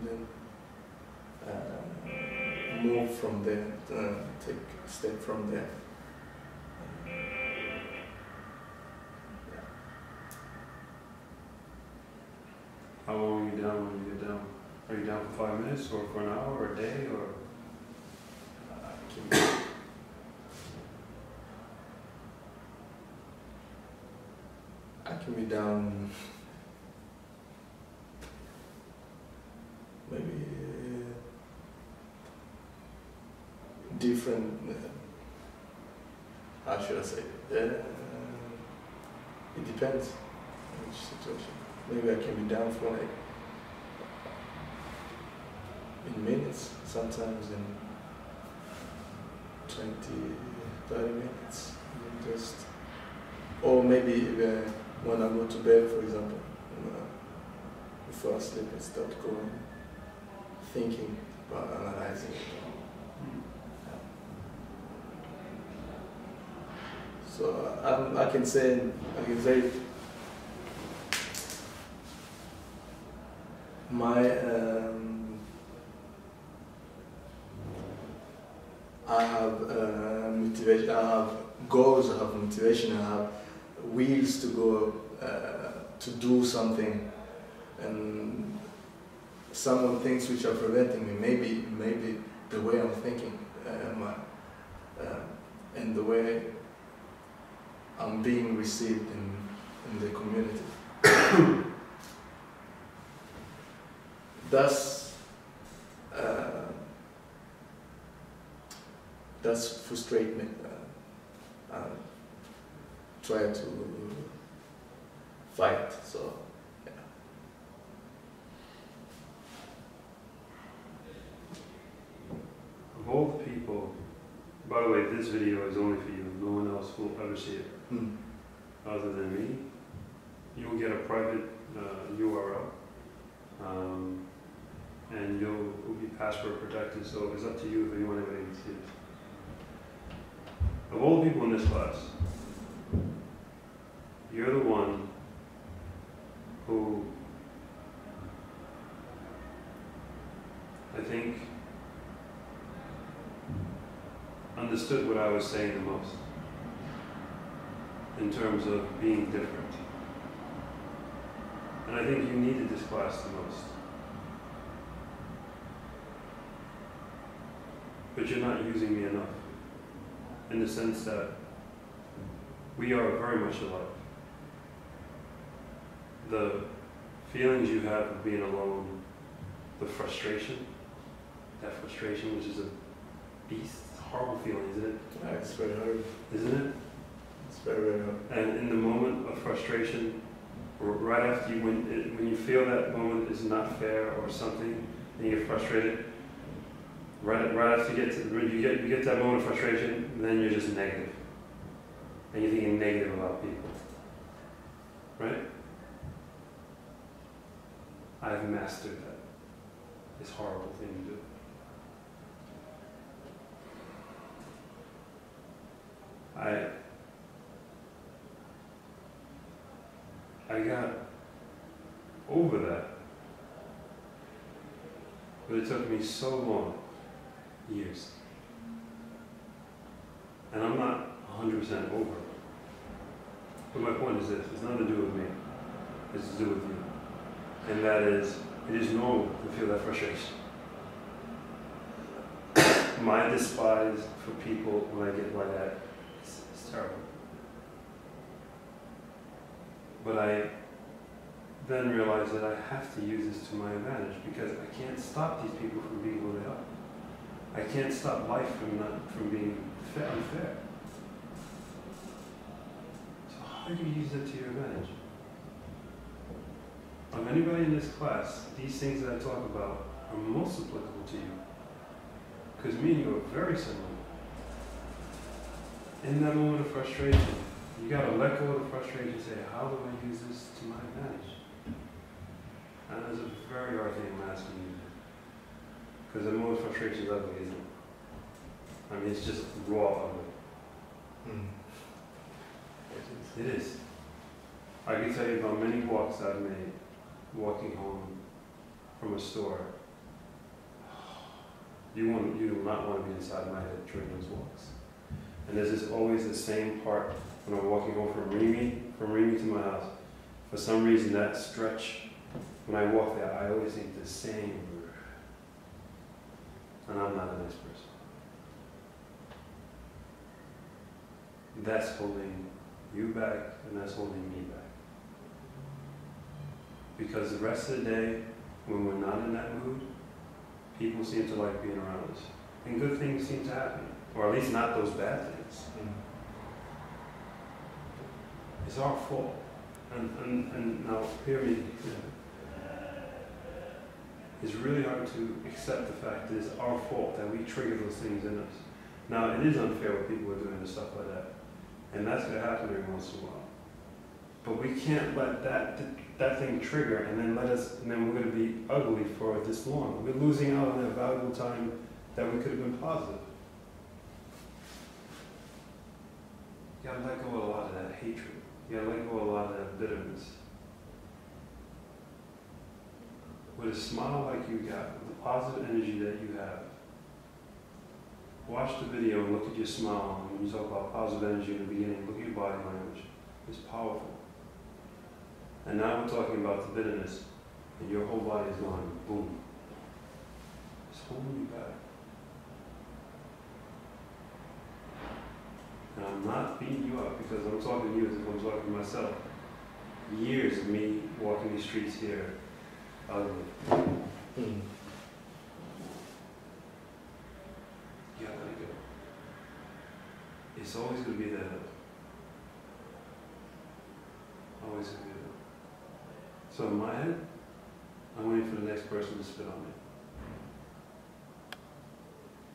then move from there, take a step from there. How long are you down when you get down? Are you down for 5 minutes or for an hour or a day or? I can be down maybe different, how should I say it? It depends on which situation. Maybe I can be down for like in minutes, sometimes in 20, 30 minutes, just, or maybe when I go to bed, for example, before I sleep, I start going, thinking about analyzing it. So I can say my I have motivation, I have goals, I have motivation, I have wheels to go to do something, and some of the things which are preventing me, maybe the way I'm thinking, and the way I'm being received in the community. That's frustrate me. Try to fight. So yeah. Of all the people, by the way, this video is only for you. No one else will ever see it, other than me. You will get a private URL, and you'll be password protected. So it's up to you if you want anybody to see it. Of all the people in this class, you're the one who I think understood what I was saying the most in terms of being different. And I think you needed this class the most. But you're not using me enough, in the sense that we are very much alike. The feelings you have of being alone, the frustration, that frustration, which is a beast, it's a horrible feeling, isn't it? Yeah, it's very hard. Isn't it? It's very, very hard. And in the moment of frustration, or right after you, when you feel that moment is not fair or something, and you get frustrated, right after you get that moment of frustration, then you're just negative. And you're thinking negative about people. Right? I've mastered that. It's a horrible thing to do. I got over that, but it took me so long, years. And I'm not 100% over it. But my point is this, it's nothing to do with me, it's to do with you. And that is, it is normal to feel that frustration. My despise for people when I get like that, it's terrible. But I then realized that I have to use this to my advantage, because I can't stop these people from being who they are. I can't stop life from being unfair. So how do you use it to your advantage? Of anybody in this class, these things that I talk about are most applicable to you. Because me and you are very similar. In that moment of frustration, you got to let go of the frustration and say, how do I use this to my advantage? And that's a very hard thing I'm asking you to do. Because the moment of frustration is ugly, isn't it? I mean, it's just raw ugly. It is. I can tell you about many walks I've made walking home from a store You do not want to be inside my head during those walks. And there's always the same part when I'm walking home from Remy to my house. For some reason, that stretch, when I walk there, I always think the same. And I'm not a nice person. That's holding you back, and that's holding me back. Because the rest of the day, when we're not in that mood, people seem to like being around us. And good things seem to happen. Or at least not those bad things. It's our fault. And now, hear me. It's really hard to accept the fact that it's our fault that we trigger those things in us. Now, it is unfair when people are doing this stuff like that. And that's going to happen every once in a while. But we can't let that thing trigger and then we're going to be ugly for this long. We're losing out on that valuable time that we could have been positive. You gotta let go of a lot of that hatred. You gotta let go of a lot of that bitterness. With a smile like you got, with the positive energy that you have, watch the video and look at your smile. And when you talk about positive energy in the beginning, look at your body language. It's powerful. And now we're talking about the bitterness, and your whole body is going boom. It's holding you back. And I'm not beating you up because I'm talking to you as if I'm talking to myself. Years of me walking these streets here, ugly. You gotta let it go. It's always going to be there. Always going to be there. So in my head, I'm waiting for the next person to spit on me.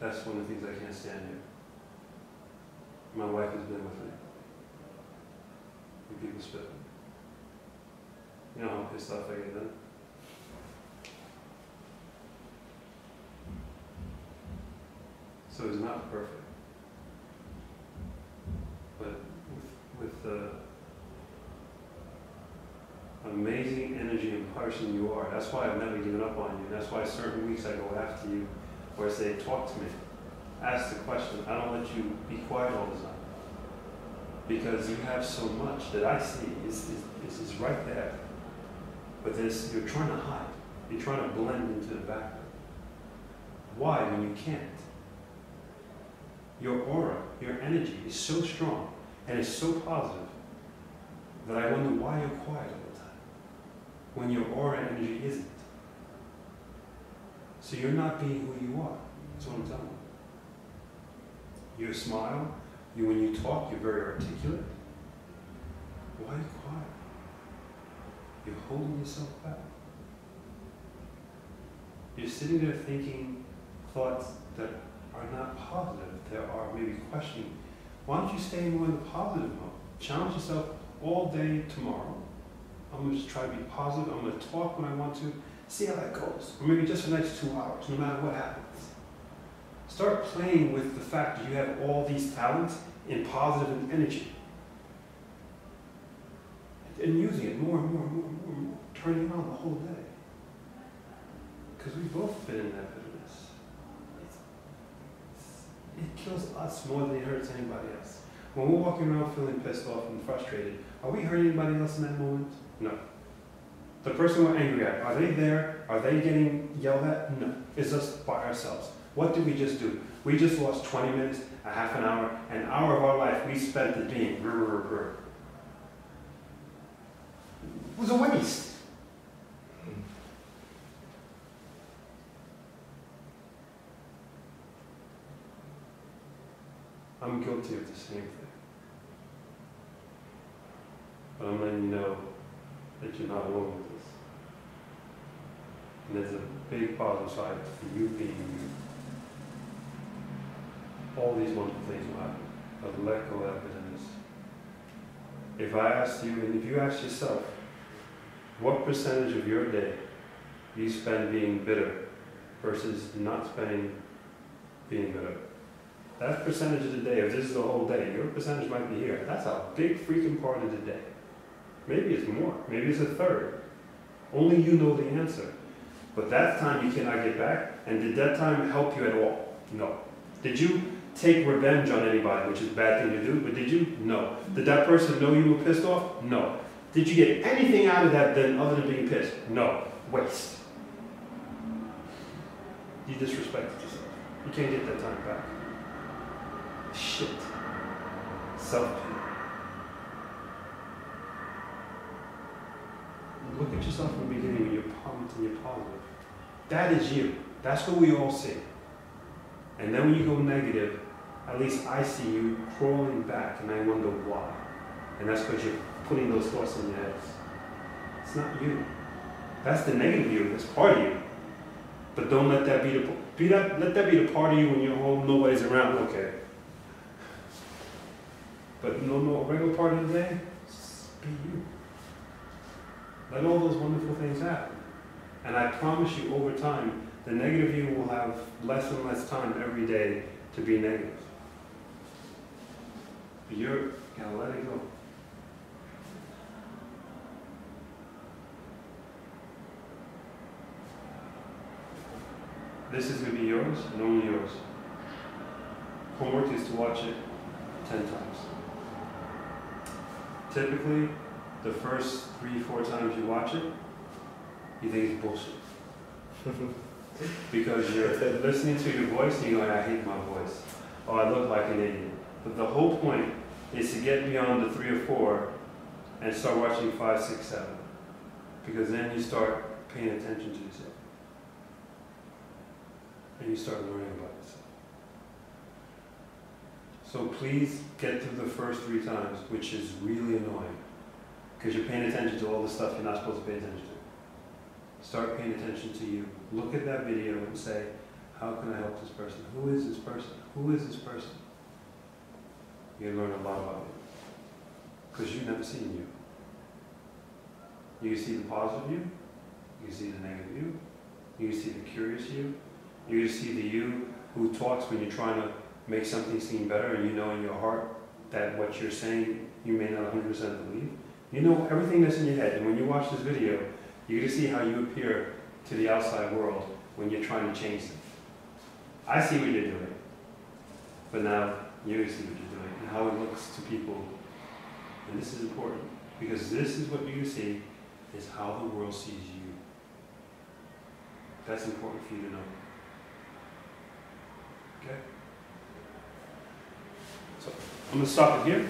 That's one of the things I can't stand here. My wife has been with me. When people spit. You know how pissed off I get then? So it's not perfect. But with the amazing energy and person you are, that's why I've never given up on you. That's why certain weeks I go after you, where I say, talk to me. Ask the question. I don't let you be quiet all the time. Because you have so much that I see is right there. But you're trying to hide. You're trying to blend into the background. Why when you can't? Your aura, your energy is so strong and it's so positive that I wonder why you're quiet all the time when your aura energy isn't. So you're not being who you are. That's what I'm telling you. Your smile, when you talk, you're very articulate. Why are you quiet? You're holding yourself back. You're sitting there thinking thoughts that are not positive. There are maybe questioning. Why don't you stay more in the positive mode? Challenge yourself all day tomorrow. I'm going to just try to be positive. I'm going to talk when I want to. See how that goes. Or maybe just for the next 2 hours, no matter what happens. Start playing with the fact that you have all these talents in positive energy. And using it more and more and more and more and more. Turning on the whole day. Because we've both been in that bitterness. It kills us more than it hurts anybody else. When we're walking around feeling pissed off and frustrated, are we hurting anybody else in that moment? No. The person we're angry at, are they there? Are they getting yelled at? No. It's us by ourselves. What did we just do? We just lost 20 minutes, a half an hour of our life we spent it being It was a waste. I'm guilty of the same thing. But I'm letting you know that you're not alone with this. And there's a big positive side for you being you. All these wonderful things will happen. But let go of that bitterness. If I asked you, and if you ask yourself, what percentage of your day you spend being bitter versus not spending being bitter? That percentage of the day, if this is the whole day, your percentage might be here. That's a big freaking part of the day. Maybe it's more. Maybe it's a third. Only you know the answer. But that time you cannot get back. And did that time help you at all? No. Did you take revenge on anybody, which is a bad thing to do, but did you? No. Did that person know you were pissed off? No. Did you get anything out of that then other than being pissed? No. Waste. You disrespected yourself. You can't get that time back. Shit. Self-pity. Look at yourself in the beginning when you're pumped and you're positive. That is you. That's what we all see. And then when you go negative, at least I see you crawling back and I wonder why. And that's because you're putting those thoughts in your head. It's not you. That's the negative you. It's part of you. But don't let that let that be the part of you when you're home, nobody's around, okay. But no regular part of the day, just be you. Let all those wonderful things happen. And I promise you, over time, the negative you will have less and less time every day to be negative. But you're gonna let it go. This is going to be yours and only yours. Homework is to watch it 10 times. Typically, the first 3-4 times you watch it, you think it's bullshit. Because you're listening to your voice and you're going, I hate my voice. Oh, I look like an idiot. But the whole point is to get beyond the 3 or 4 and start watching 5, 6, 7. Because then you start paying attention to yourself. And you start learning about yourself. So please get through the first 3 times, which is really annoying. Because you're paying attention to all the stuff you're not supposed to pay attention to. Start paying attention to you. Look at that video and say, how can I help this person? Who is this person? Who is this person? You're going to learn a lot about it. Because you've never seen you. You can see the positive you. You can see the negative you. You can see the curious you. You can see the you who talks when you're trying to make something seem better and you know in your heart that what you're saying you may not 100% believe. You know everything that's in your head. And when you watch this video, you're going to see how you appear to the outside world when you're trying to change them. I see what you're doing. But now you're going to see what you're doing and how it looks to people. And this is important because this is what you see is how the world sees you. That's important for you to know. Okay? So I'm going to stop it here.